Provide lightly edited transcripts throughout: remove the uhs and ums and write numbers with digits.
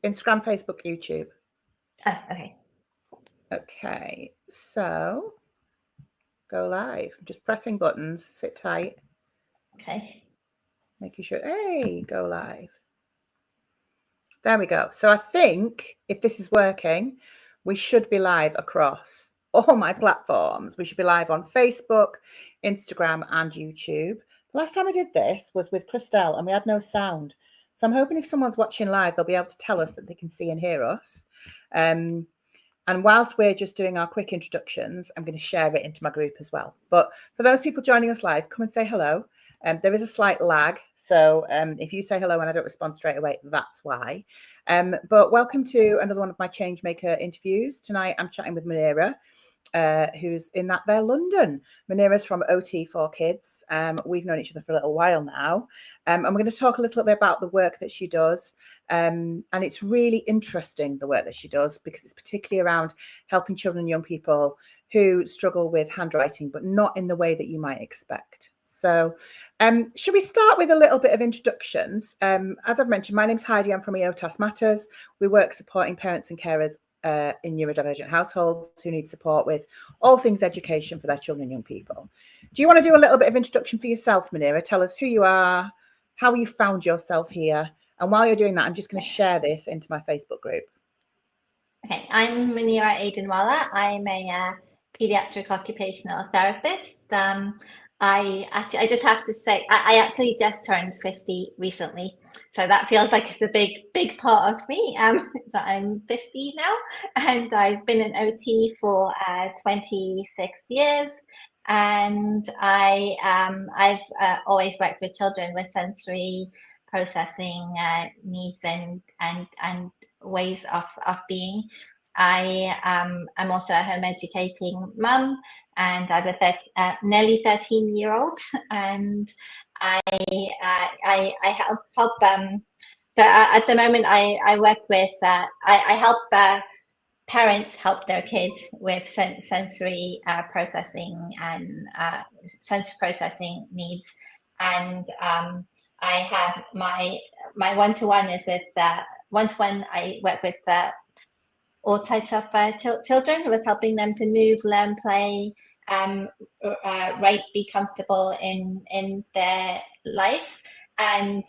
Instagram, Facebook, YouTube. Oh, okay. Okay, so go live. Just pressing buttons. Sit tight. Okay. Making sure. Hey, go live. There we go. So I think if this is working, we should be live across all my platforms. We should be live on Facebook, Instagram, and YouTube. The last time I did this was with Christelle and we had no sound. So I'm hoping if someone's watching live, they'll be able to tell us that they can see and hear us. And whilst we're just doing our quick introductions, I'm going to share it into my group as well. But for those people joining us live, come and say hello. There is a slight lag. So if you say hello and I don't respond straight away, that's why. But welcome to another one of my Changemaker interviews. Tonight I'm chatting with Munira, who's in that there London. Munira's from OT for Kids. We've known each other for a little while now. And we're going to talk a little bit about the work that she does. And it's really interesting, the work that she does, because it's particularly around helping children and young people who struggle with handwriting, but not in the way that you might expect. So should we start with a little bit of introductions? As I've mentioned, my name's Heidi. I'm from EOTAS Matters. We work supporting parents and carers in neurodivergent households who need support with all things education for their children and young people. Do you want to do a little bit of introduction for yourself, Munira? Tell us who you are, how you found yourself here. And while you're doing that, I'm just going to share this into my Facebook group. Okay, I'm Munira Adenwalla. I'm a pediatric occupational therapist. I just have to say, I actually just turned 50 recently, so that feels like it's a big part of me. So I'm 50 now, and I've been an OT for 26 years, and I've always worked with children with sensory processing needs and ways of being. I'm also a home educating mum, and I have a nearly 13-year-old, and I help. So at the moment, I work with I help parents help their kids with sensory processing and sensory processing needs, and I have my one-to-one is with one-to-one. I work with all types of children, with helping them to move, learn, play, write, be comfortable in their lives. And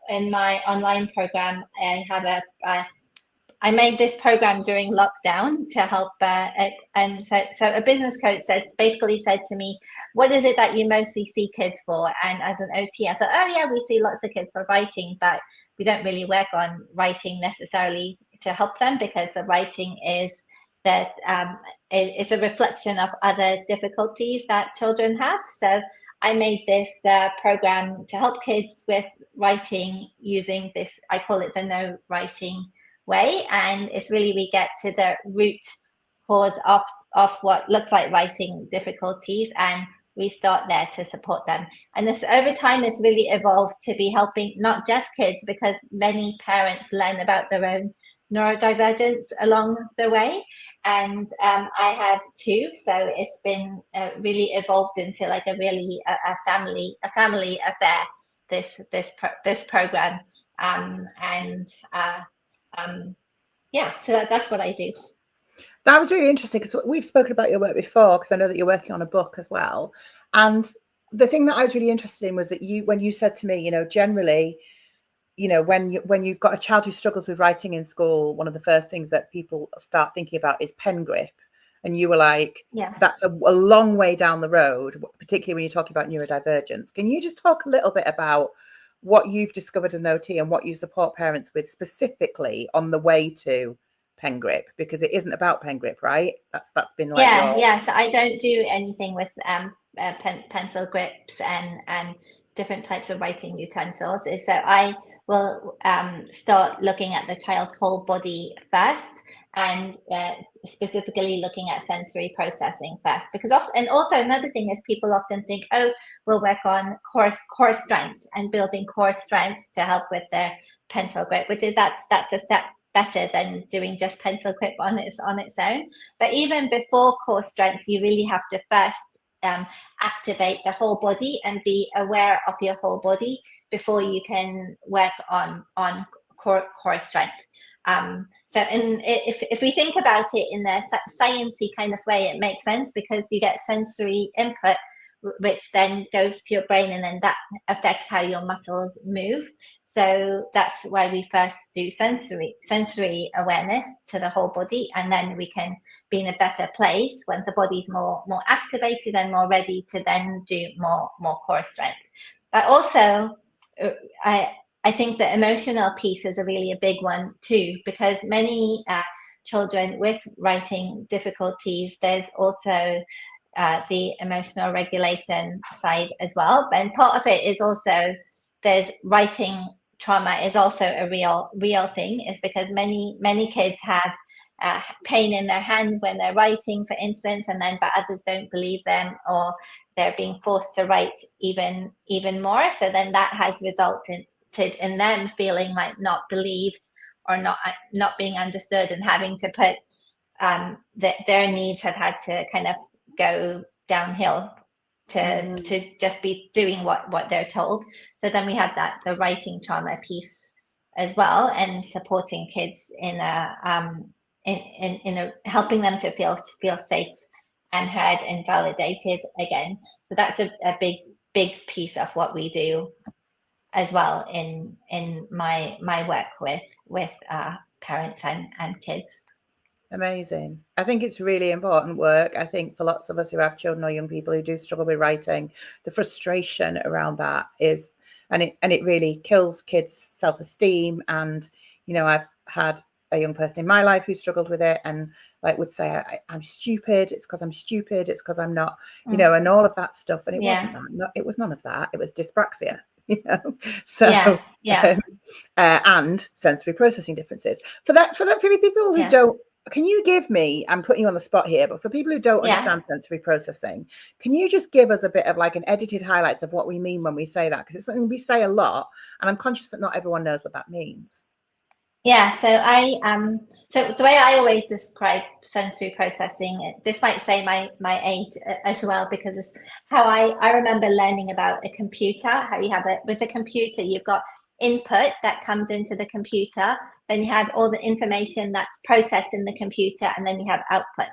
in my online program, I made this program during lockdown to help, and so a business coach basically said to me, "What is it that you mostly see kids for?" And as an OT, I thought, "Oh yeah, we see lots of kids for writing, but we don't really work on writing necessarily to help them, because the writing is that it's a reflection of other difficulties that children have." So I made this program to help kids with writing using this, I call it the no writing way, and it's really, we get to the root cause of what looks like writing difficulties, and we start there to support them. And this over time has really evolved to be helping not just kids, because many parents learn about their own neurodivergence along the way, and I have two, so it's been really evolved into like a really a family affair, this program, yeah, so that's what I do. That was really interesting, because we've spoken about your work before, because I know that you're working on a book as well. And the thing that I was really interested in was that when you said to me, generally, when you've got a child who struggles with writing in school, one of the first things that people start thinking about is pen grip. And you were like, yeah, that's a long way down the road, particularly when you're talking about neurodivergence. Can you just talk a little bit about what you've discovered as an OT and what you support parents with specifically on the way to pen grip? Because it isn't about pen grip, right? That's been like yeah. So I don't do anything with pencil grips and different types of writing utensils. So I will start looking at the child's whole body first, and specifically looking at sensory processing first, because and also another thing is, people often think, oh, we'll work on core strength and building core strength to help with their pencil grip, which is that's a step better than doing just pencil grip on its own. But even before core strength, you really have to first activate the whole body and be aware of your whole body before you can work on core strength. So if we think about it in a sciencey kind of way, it makes sense, because you get sensory input, which then goes to your brain, and then that affects how your muscles move. So that's why we first do sensory awareness to the whole body, and then we can be in a better place once the body's more activated and more ready to then do more core strength. But also, I think the emotional piece is really a big one too, because many children with writing difficulties, there's also the emotional regulation side as well. And part of it is also, there's writing trauma is also a real thing, is because many kids have pain in their hands when they're writing, for instance, and then but others don't believe them, or they're being forced to write even more. So then that has resulted in them feeling like not believed, or not being understood, and having to put their needs have had to kind of go downhill to just be doing what they're told. So then we have the writing trauma piece as well, and supporting kids in helping them to feel safe and heard and validated again. So that's a big piece of what we do as well in my work with parents and kids. Amazing. I think it's really important work. I think for lots of us who have children or young people who do struggle with writing, the frustration around that is, and it really kills kids' self-esteem. And, you know, I've had a young person in my life who struggled with it, and like would say, I'm stupid. It's because I'm stupid. It's because I'm not, you know, and all of that stuff. And it wasn't that. No, it was none of that. It was dyspraxia. You know, so and sensory processing differences. For people who don't, can you give me, I'm putting you on the spot here, but for people who don't understand sensory processing, can you just give us a bit of like an edited highlights of what we mean when we say that? Because it's something we say a lot, and I'm conscious that not everyone knows what that means. Yeah, so so the way I always describe sensory processing, this might say my age as well, because it's how I remember learning about a computer. How you have with a computer, you've got input that comes into the computer, then you have all the information that's processed in the computer, and then you have output.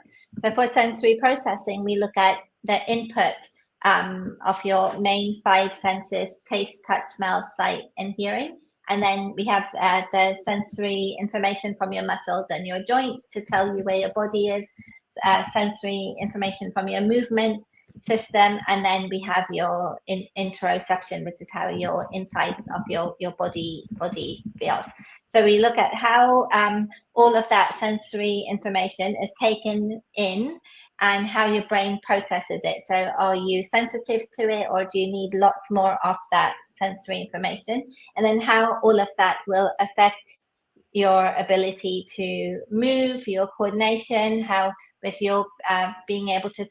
So for sensory processing, we look at the input of your main 5 senses: taste, touch, smell, sight, and hearing. And then we have the sensory information from your muscles and your joints to tell you where your body is, sensory information from your movement system, and then we have your interoception, which is how your insides of your body feels. So we look at how all of that sensory information is taken in, and how your brain processes it. So are you sensitive to it, or do you need lots more of that sensory information? And then how all of that will affect your ability to move, your coordination, how with your being able to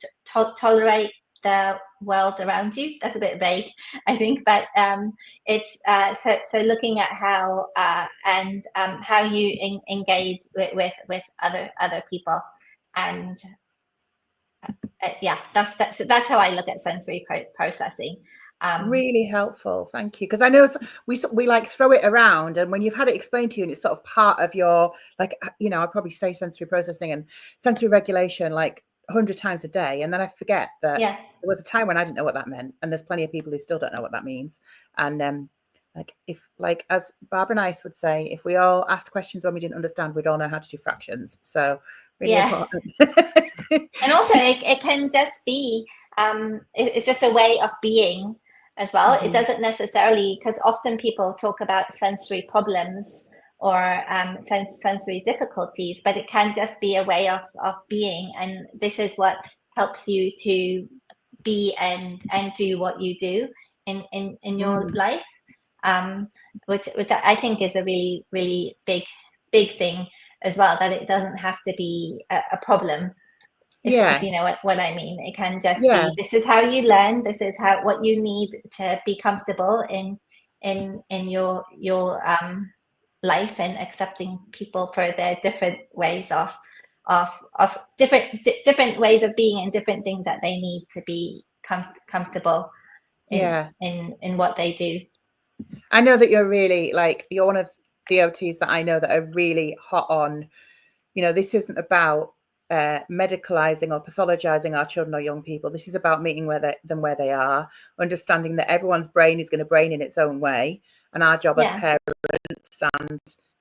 tolerate the world around you. That's a bit vague, I think, but it's so looking at how and how you engage with other people. And that's how I look at sensory processing. Really helpful, thank you. Because I know we like throw it around, and when you've had it explained to you, and it's sort of part of your, like, you know, I probably say sensory processing and sensory regulation like 100 times a day, and then I forget that there was a time when I didn't know what that meant, and there's plenty of people who still don't know what that means. And like, if, like, as Barbara and I would say, if we all asked questions when we didn't understand, we'd all know how to do fractions. So really important. And also it can just be it's just a way of being as well. It doesn't necessarily, because often people talk about sensory problems or sensory difficulties, but it can just be a way of being, and this is what helps you to be and do what you do in your life, which I think is a really, really big thing as well, that it doesn't have to be a problem. If you know what I mean. It can just be, this is how you learn, this is what you need to be comfortable in your life, and accepting people for their different ways of different ways of being, and different things that they need to be comfortable in what they do. I know that you're really, like, you're one of the OTs that I know that are really hot on, this isn't about medicalizing or pathologizing our children or young people. This is about meeting them where they are, understanding that everyone's brain is going to brain in its own way. And our job as parents and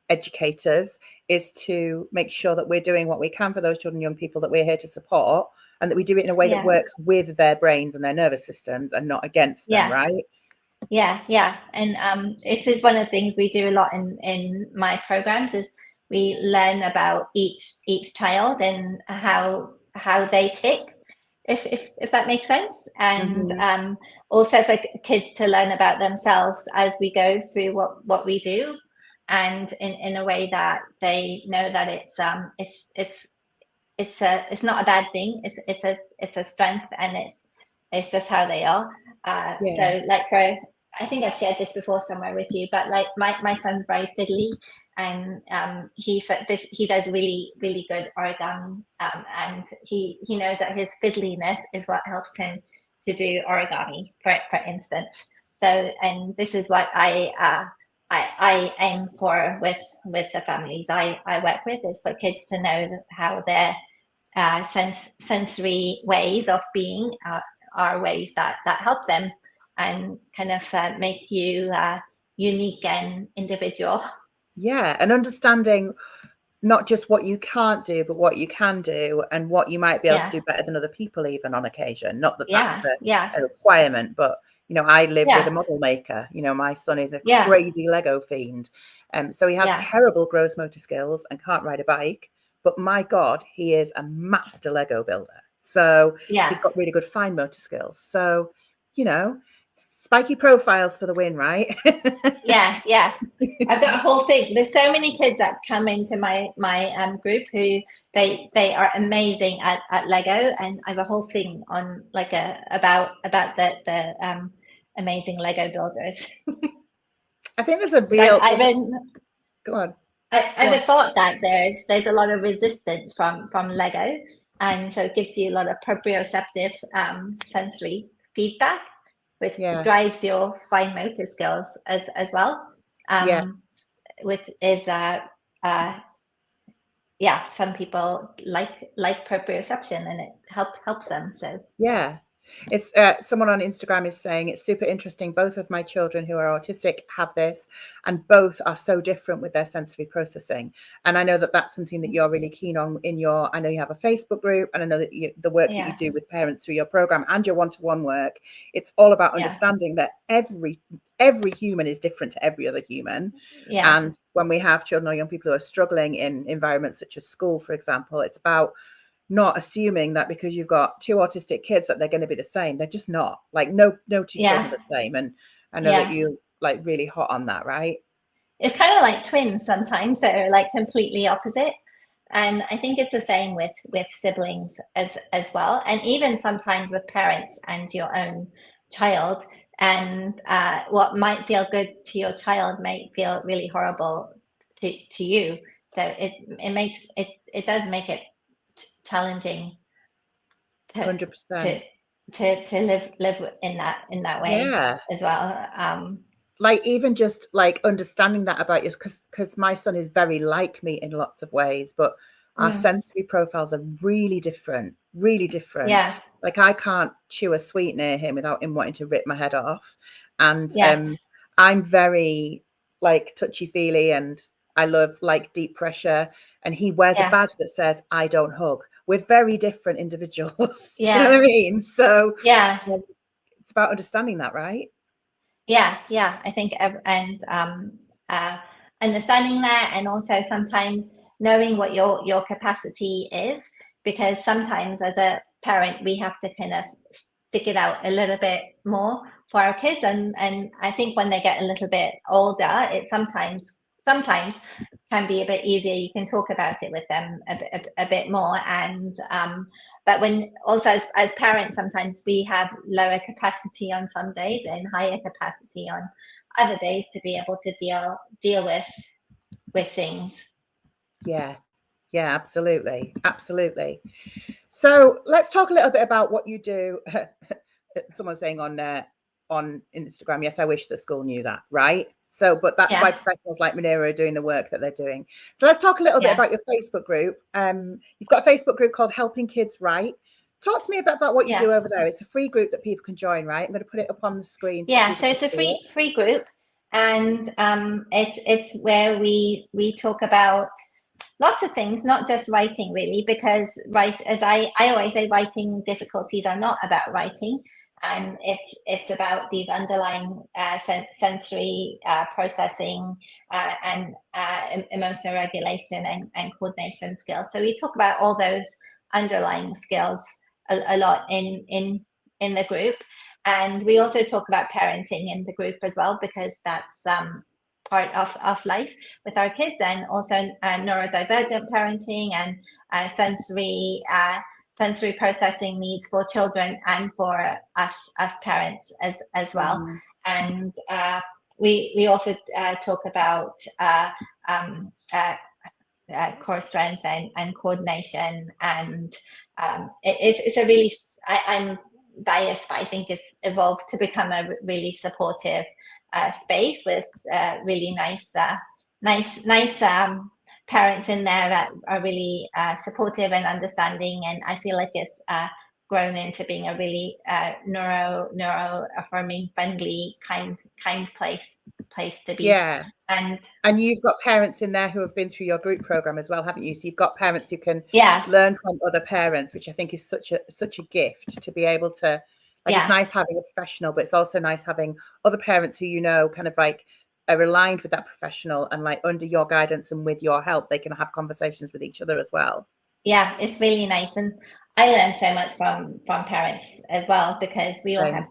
educators is to make sure that we're doing what we can for those children and young people that we're here to support, and that we do it in a way that works with their brains and their nervous systems and not against them, right? Yeah. And this is one of the things we do a lot in my programs, is we learn about each child and how they tick, if that makes sense. And also for kids to learn about themselves as we go through what we do, and in a way that they know that it's not a bad thing. It's a strength, and it's just how they are. So like I think I've shared this before somewhere with you, but like my son's very fiddly, and he does really, really good origami, and he knows that his fiddliness is what helps him to do origami, for instance. So, and this is what I aim for with the families I work with, is for kids to know how their sensory ways of being are ways that help them and kind of make you unique and individual. Yeah, and understanding not just what you can't do, but what you can do, and what you might be able to do better than other people, even on occasion. Not that that's a requirement, but I live with a model maker. My son is a crazy Lego fiend, so he has terrible gross motor skills and can't ride a bike. But my God, he is a master Lego builder. So he's got really good fine motor skills. So spiky profiles for the win, right? Yeah. I've got a whole thing. There's so many kids that come into my group who they are amazing at Lego, and I have a whole thing on like about the amazing Lego builders. I think there's a real. Go on. I've thought that there's a lot of resistance from Lego, and so it gives you a lot of proprioceptive sensory feedback, which drives your fine motor skills as well. Which is some people like proprioception, and it helps them. So it's someone on Instagram is saying it's super interesting. Both of my children who are autistic have this, and both are so different with their sensory processing. And I know that that's something that you're really keen on I know you have a Facebook group, and I know that the work that you do with parents through your program and your one-to-one work, it's all about understanding that every human is different to every other human. And when we have children or young people who are struggling in environments such as school, for example, it's about not assuming that because you've got two autistic kids that they're going to be the same. They're just not. Like no two children are the same. And I know that you like really hot on that, right? It's kind of like twins sometimes that are like completely opposite. And I think it's the same with siblings as well. And even sometimes with parents and your own child. And what might feel good to your child might feel really horrible to you. So it does make it challenging to 100% to live in that way as well. Like even just like understanding that about you, because my son is very like me in lots of ways, but our sensory profiles are really different. Like I can't chew a sweet near him without him wanting to rip my head off. And I'm very like touchy-feely, and I love like deep pressure, and he wears a badge that says I don't hug. We're very different individuals. Do you know what I mean? So it's about understanding that, right? I think understanding that, and also sometimes knowing what your capacity is, because sometimes as a parent we have to kind of stick it out a little bit more for our kids, and I think when they get a little bit older, it sometimes can be a bit easier. You can talk about it with them a bit more, and but when also as parents, sometimes we have lower capacity on some days and higher capacity on other days to be able to deal with things. Yeah, absolutely. So let's talk a little bit about what you do. Someone's saying on Instagram, yes, I wish the school knew that, right? So, but that's why professionals like Munira are doing the work that they're doing. So let's talk a little bit about your Facebook group. You've got a Facebook group called Helping Kids Write. Talk to me about what you do over there. It's a free group that people can join, right? I'm going to put it up on the screen. So it's a free group, and it's where we talk about lots of things, not just writing, really, because as I always say, writing difficulties are not about writing. And it's about these underlying sensory processing and emotional regulation and coordination skills. So we talk about all those underlying skills a lot in the group. And we also talk about parenting in the group as well, because that's part of life with our kids, and also neurodivergent parenting and sensory processing needs for children and for us as parents as well. And we also talk about core strength and coordination, and it's a really, I'm biased, but I think it's evolved to become a really supportive space with really nice parents in there that are really supportive and understanding, and I feel like it's grown into being a really neuro affirming, friendly, kind place to be. Yeah. And you've got parents in there who have been through your group program as well, haven't you? So you've got parents who can learn from other parents, which I think is such a gift to be able to, like, it's nice having a professional, but it's also nice having other parents who, you know, kind of like are aligned with that professional, and like under your guidance and with your help, they can have conversations with each other as well. Yeah, it's really nice. And I learn so much from parents as well, because we all have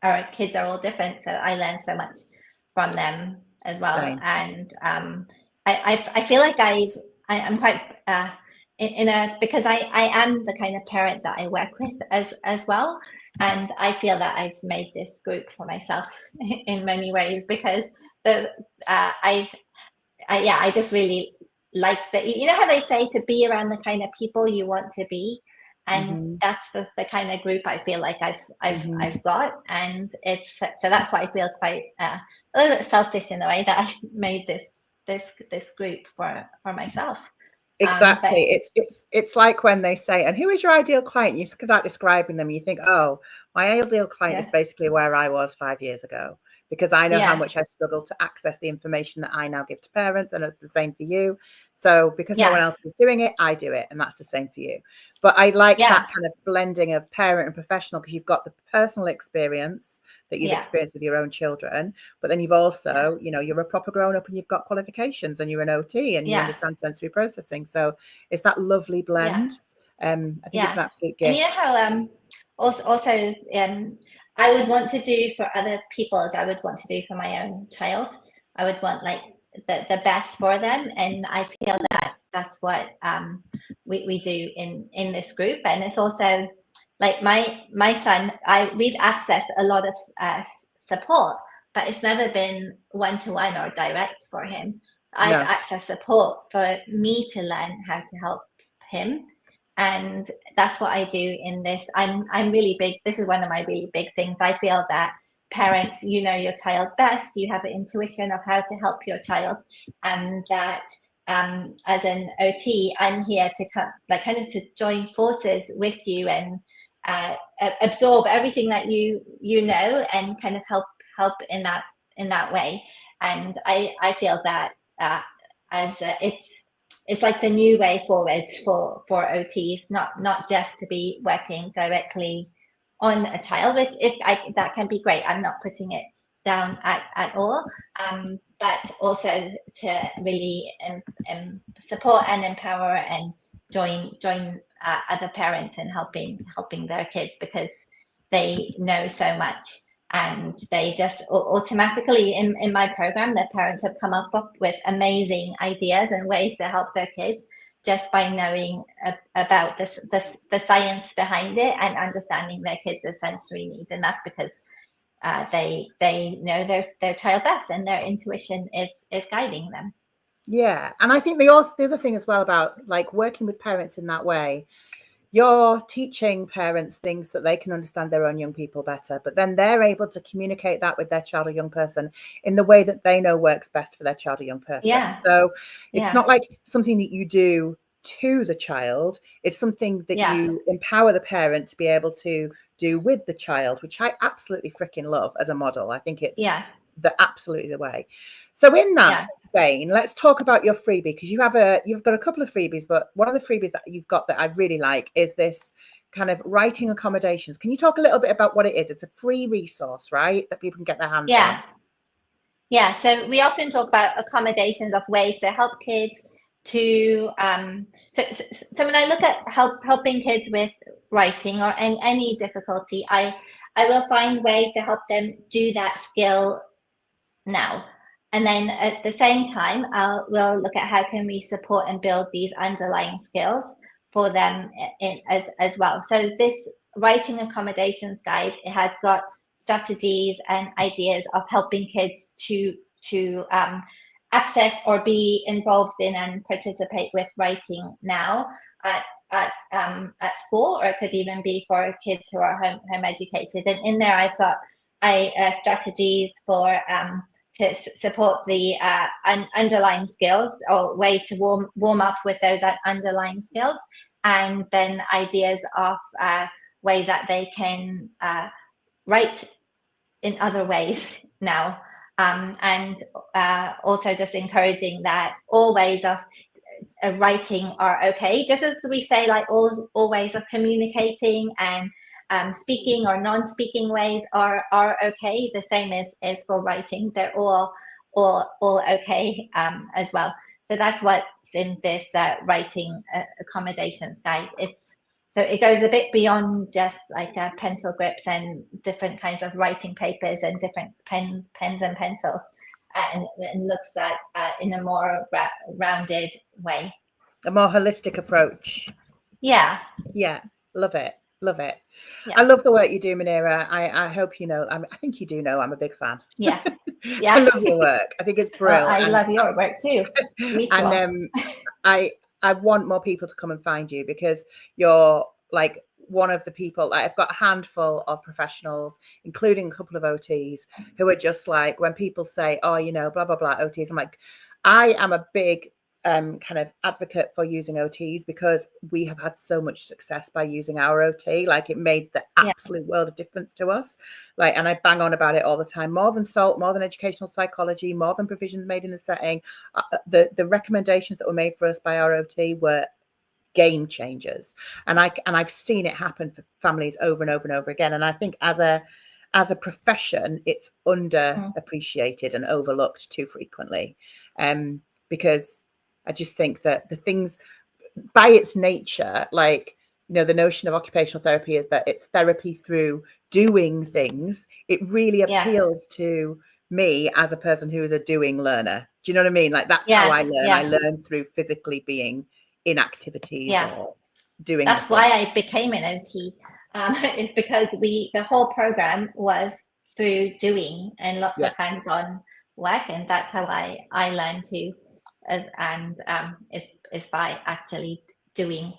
our kids are all different. So I learn so much from them as well. And I feel like I'm quite because I am the kind of parent that I work with as well. And I feel that I've made this group for myself in many ways, because I just really like that. You know how they say to be around the kind of people you want to be, and that's the kind of group I feel like I've got, and it's so that's why I feel quite a little bit selfish in the way that I've made this group for myself. Exactly. It's like when they say, and who is your ideal client? You start describing them, you think, oh, my ideal client is basically where I was 5 years ago, because I know how much I struggle to access the information that I now give to parents, and it's the same for you. So because no one else is doing it, I do it, and that's the same for you. But I like that kind of blending of parent and professional, because you've got the personal experience that you've experienced with your own children, but then you've also, you know, you're a proper grown up and you've got qualifications and you're an OT and you understand sensory processing. So it's that lovely blend. I think it's an absolute gift. And you know how also I would want to do for other people as I would want to do for my own child. I would want like the best for them, and I feel that that's what we do in this group. And it's also like my son, we've accessed a lot of support, but it's never been one-to-one or direct for him. I've accessed support for me to learn how to help him, and that's what I do in this. I'm really big. This is one of my really big things. I feel that parents, you know your child best. You have an intuition of how to help your child, and that as an OT, I'm here to kind of to join forces with you and absorb everything that you know, and kind of help in that way. And I feel that it's like the new way forward for OTs, not just to be working directly on a child, which that can be great. I'm not putting it down at all, but also to really support and empower and join other parents in helping their kids, because they know so much, and they just automatically in my program, the parents have come up with amazing ideas and ways to help their kids just by knowing about the science behind it and understanding their kids' sensory needs. And that's because they know their child best, and their intuition is guiding them. Yeah. And I think the other thing as well about like working with parents in that way, you're teaching parents things that they can understand their own young people better, but then they're able to communicate that with their child or young person in the way that they know works best for their child or young person. Yeah. So it's Yeah. not like something that you do to the child. It's something that Yeah. you empower the parent to be able to do with the child, which I absolutely freaking love as a model. I think it's absolutely the way. So in that vein, let's talk about your freebie, because you've got a couple of freebies, but one of the freebies that you've got that I really like is this kind of writing accommodations. Can you talk a little bit about what it is? It's a free resource, right, that people can get their hands on? Yeah, so we often talk about accommodations of ways to help kids to so when I look at helping kids with writing or any difficulty, I will find ways to help them do that skill now. And then at the same time, we'll look at how can we support and build these underlying skills for them as well. So this writing accommodations guide, it has got strategies and ideas of helping kids to access or be involved in and participate with writing now at school, or it could even be for kids who are home educated. And in there, I've got strategies for to support the underlying skills, or ways to warm up with those underlying skills, and then ideas of ways that they can write in other ways now, and also just encouraging that all ways of writing are okay, just as we say like all ways of communicating and speaking or non-speaking ways are okay. The same is for writing. They're all okay as well. So that's what's in this writing accommodations guide. So it goes a bit beyond just like pencil grips and different kinds of writing papers and different pens and pencils, and looks at in a more rounded way. A more holistic approach. Yeah. Love it. Yeah. I love the work you do, Munira. I hope you know. I think you do know I'm a big fan. Yeah. I love your work. I think it's brilliant. I love your work too. And I want more people to come and find you, because you're like one of the people. I've got a handful of professionals, including a couple of OTs, who are just like, when people say, oh, blah blah blah OTs, I'm like, I am a big kind of advocate for using OTs, because we have had so much success by using our OT. Like, it made the absolute world of difference to us. Like, and I bang on about it all the time. More than SALT, more than educational psychology, more than provisions made in the setting, the recommendations that were made for us by our OT were game changers. And I've seen it happen for families over and over and over again. And I think as a profession, it's underappreciated and overlooked too frequently, because I just think that the things, by its nature, like, the notion of occupational therapy is that it's therapy through doing things. It really appeals to me as a person who is a doing learner. Do you know what I mean? Like, that's how I learn. I learn through physically being in activities or doing. That's why I became an OT. It's because the whole program was through doing and lots of hands-on work, and that's how I learned to. Is by actually doing.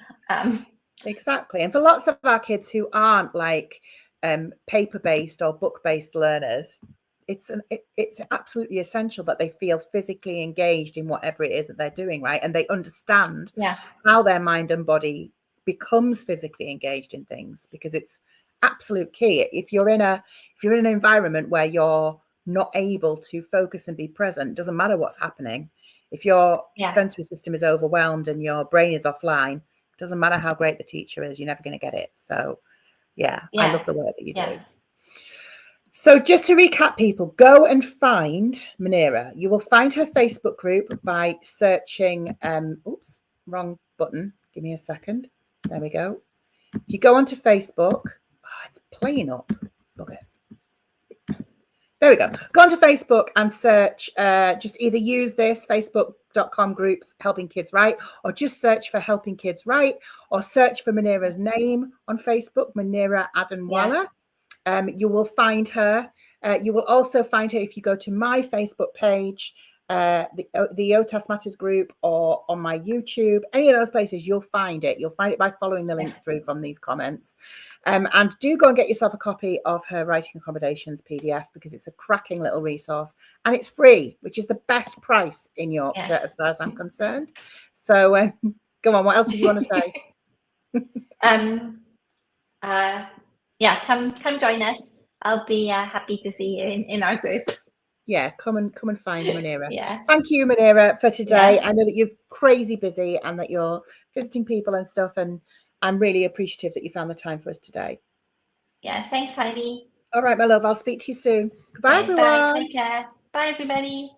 Exactly. And for lots of our kids who aren't like paper-based or book-based learners, it's absolutely essential that they feel physically engaged in whatever it is that they're doing, right? And they understand how their mind and body becomes physically engaged in things, because it's absolute key. If you're in an environment where you're not able to focus and be present, doesn't matter what's happening. If your sensory system is overwhelmed and your brain is offline, it doesn't matter how great the teacher is, you're never going to get it. So I love the work that you do. So just to recap, people, go and find Munira. You will find her Facebook group by searching, oops, wrong button. Give me a second. There we go. If you go onto Facebook, it's playing up. Buggers. There we go. Go onto Facebook and search, just either use this facebook.com groups, Helping Kids Write, or just search for Helping Kids Write, or search for Munira's name on Facebook, Munira Adenwalla. You will find her. You will also find her if you go to my Facebook page, the EOTAS Matters group or on my YouTube, any of those places, you'll find it. You'll find it by following the links through from these comments. And do go and get yourself a copy of her Writing Accommodations PDF, because it's a cracking little resource and it's free, which is the best price in Yorkshire as far as I'm concerned. So go on, what else did you want to say? Come join us. I'll be happy to see you in our group. Yeah, come and find Munira. Yeah. Thank you, Munira, for today. I know that you're crazy busy and that you're visiting people and stuff, and I'm really appreciative that you found the time for us today. Yeah, thanks, Heidi. All right, my love, I'll speak to you soon. Goodbye, everyone. Bye, take care. Bye, everybody.